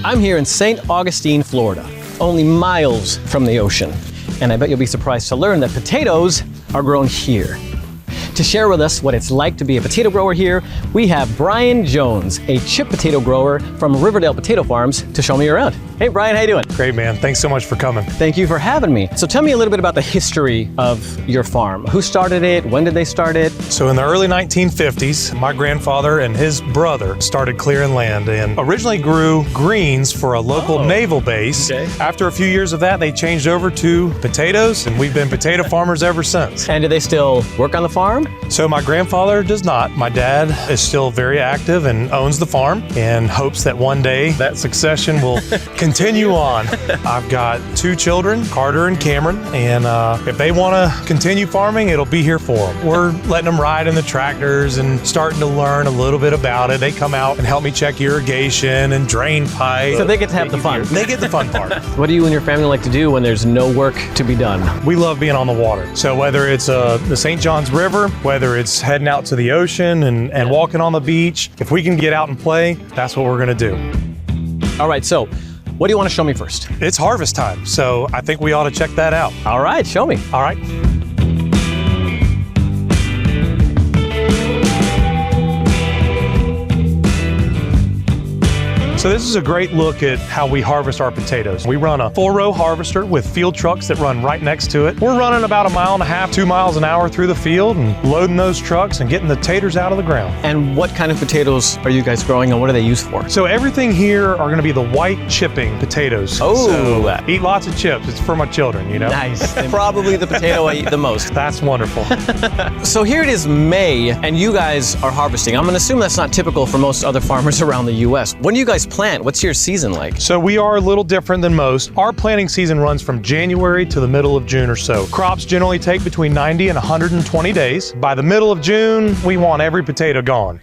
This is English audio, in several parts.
I'm here in St. Augustine, Florida, only miles from the ocean. And I bet you'll be surprised to learn that potatoes are grown here. To share with us what it's like to be a potato grower here, we have Brian Jones, a chip potato grower from Riverdale Potato Farms, to show me around. Hey Brian, how you doing? Great, man. Thanks so much for coming. Thank you for having me. So tell me a little bit about the history of your farm. Who started it? When did they start it? So in the early 1950s, my grandfather and his brother started clearing land and originally grew greens for a local naval base. Okay. After a few years of that, they changed over to potatoes, and we've been potato farmers ever since. And do they still work on the farm? So my grandfather does not. My dad is still very active and owns the farm and hopes that one day that succession will continue on. I've got two children, Carter and Cameron, and if they want to continue farming, it'll be here for them. We're letting them ride in the tractors and starting to learn a little bit about it. They come out and help me check irrigation and drain pipe. So they get to have the fun. They get the fun part. What do you and your family like to do when there's no work to be done? We love being on the water. So whether it's the St. Johns River, whether it's heading out to the ocean and walking on the beach, if we can get out and play, that's what we're gonna do. All right, so what do you want to show me first? It's harvest time, so I think we ought to check that out. All right, show me. All right. So this is a great look at how we harvest our potatoes. We run a 4-row harvester with field trucks that run right next to it. We're running about 1.5 miles, 2 miles an hour through the field and loading those trucks and getting the taters out of the ground. And what kind of potatoes are you guys growing and what are they used for? So everything here are gonna be the white chipping potatoes. Oh. So eat lots of chips. It's for my children, you know? Nice. Probably the potato I eat the most. That's wonderful. So here it is May and you guys are harvesting. I'm gonna assume that's not typical for most other farmers around the US. When do you guys plant? What's your season like? So we are a little different than most. Our planting season runs from January to the middle of June or so. Crops generally take between 90 and 120 days. By the middle of June, we want every potato gone.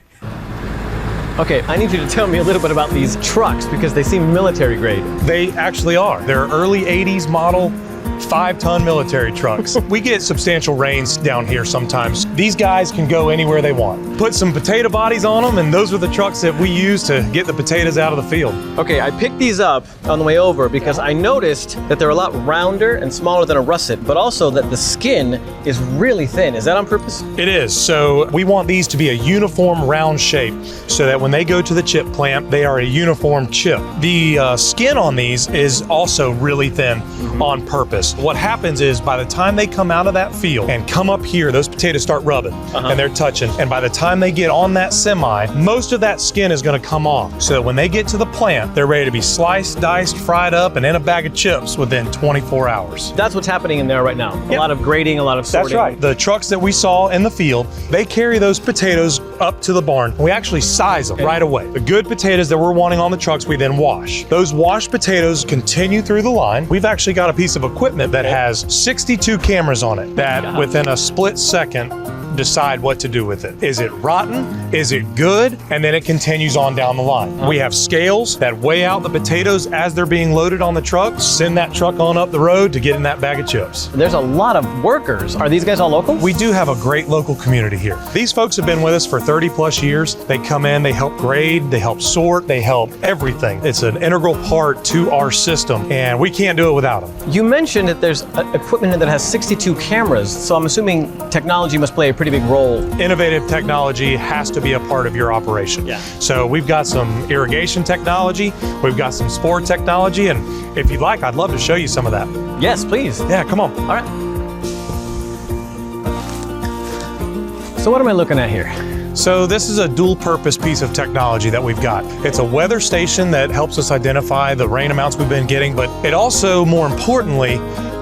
Okay, I need you to tell me a little bit about these trucks because they seem military grade. They actually are. They're early 80s model 5-ton military trucks. We get substantial rains down here sometimes. These guys can go anywhere they want. Put some potato bodies on them, and those are the trucks that we use to get the potatoes out of the field. Okay, I picked these up on the way over because I noticed that they're a lot rounder and smaller than a russet, but also that the skin is really thin. Is that on purpose? It is. So we want these to be a uniform round shape so that when they go to the chip plant, they are a uniform chip. The skin on these is also really thin on purpose. What happens is by the time they come out of that field and come up here, those potatoes start rubbing and they're touching. And by the time they get on that semi, most of that skin is gonna come off. So that when they get to the plant, they're ready to be sliced, diced, fried up, and in a bag of chips within 24 hours. That's what's happening in there right now. A lot of grading, a lot of sorting. That's right. The trucks that we saw in the field, they carry those potatoes up to the barn. We actually size them right away. The good potatoes that we're wanting on the trucks, we then wash. Those washed potatoes continue through the line. We've actually got a piece of equipment that has 62 cameras on it that within a split second decide what to do with it. Is it rotten? Is it good? And then it continues on down the line. We have scales that weigh out the potatoes as they're being loaded on the truck, send that truck on up the road to get in that bag of chips. There's a lot of workers. Are these guys all local? We do have a great local community here. These folks have been with us for 30 plus years. They come in, they help grade, they help sort, they help everything. It's an integral part to our system and we can't do it without them. You mentioned that there's equipment that has 62 cameras, so I'm assuming technology must play a pretty big role. Innovative technology has to be a part of your operation. Yeah. So we've got some irrigation technology, we've got some spore technology, and if you'd like, I'd love to show you some of that. Yes, please. Yeah, come on. All right. So what am I looking at here? So this is a dual purpose piece of technology that we've got. It's a weather station that helps us identify the rain amounts we've been getting, but it also, more importantly,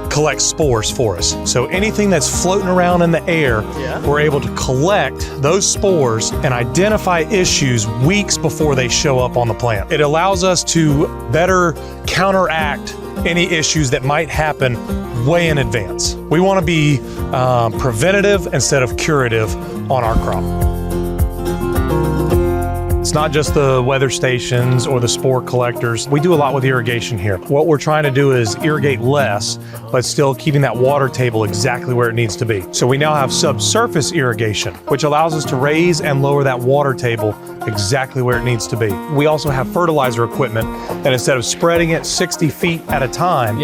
collects spores for us. So anything that's floating around in the air, we're able to collect those spores and identify issues weeks before they show up on the plant. It allows us to better counteract any issues that might happen way in advance. We want to be preventative instead of curative on our crop. It's not just the weather stations or the spore collectors. We do a lot with irrigation here. What we're trying to do is irrigate less, but still keeping that water table exactly where it needs to be. So we now have subsurface irrigation, which allows us to raise and lower that water table exactly where it needs to be. We also have fertilizer equipment that instead of spreading it 60 feet at a time,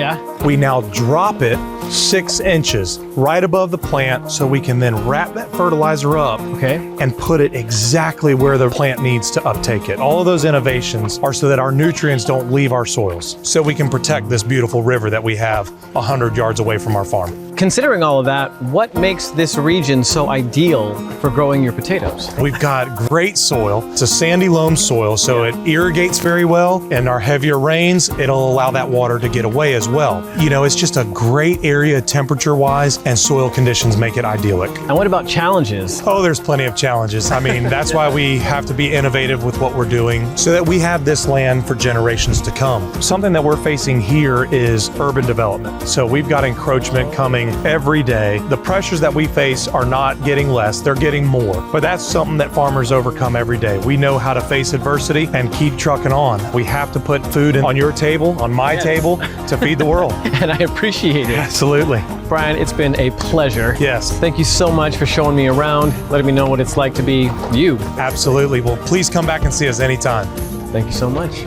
we now drop it 6 inches right above the plant so we can then wrap that fertilizer up and put it exactly where the plant needs to uptake it. All of those innovations are so that our nutrients don't leave our soils, so we can protect this beautiful river that we have 100 yards away from our farm. Considering all of that, what makes this region so ideal for growing your potatoes? We've got great soil. It's a sandy loam soil, so it irrigates very well. And our heavier rains, it'll allow that water to get away as well. You know, it's just a great area temperature-wise, and soil conditions make it idyllic. And what about challenges? Oh, there's plenty of challenges. I mean, that's why we have to be innovative with what we're doing so that we have this land for generations to come. Something that we're facing here is urban development. So we've got encroachment coming every day. The pressures that we face are not getting less, they're getting more. But that's something that farmers overcome every day. We know how to face adversity and keep trucking on. We have to put food on your table, on my table, to feed the world. And I appreciate it. Absolutely. Brian, it's been a pleasure. Yes. Thank you so much for showing me around, letting me know what it's like to be you. Absolutely. Well, please come back and see us anytime. Thank you so much.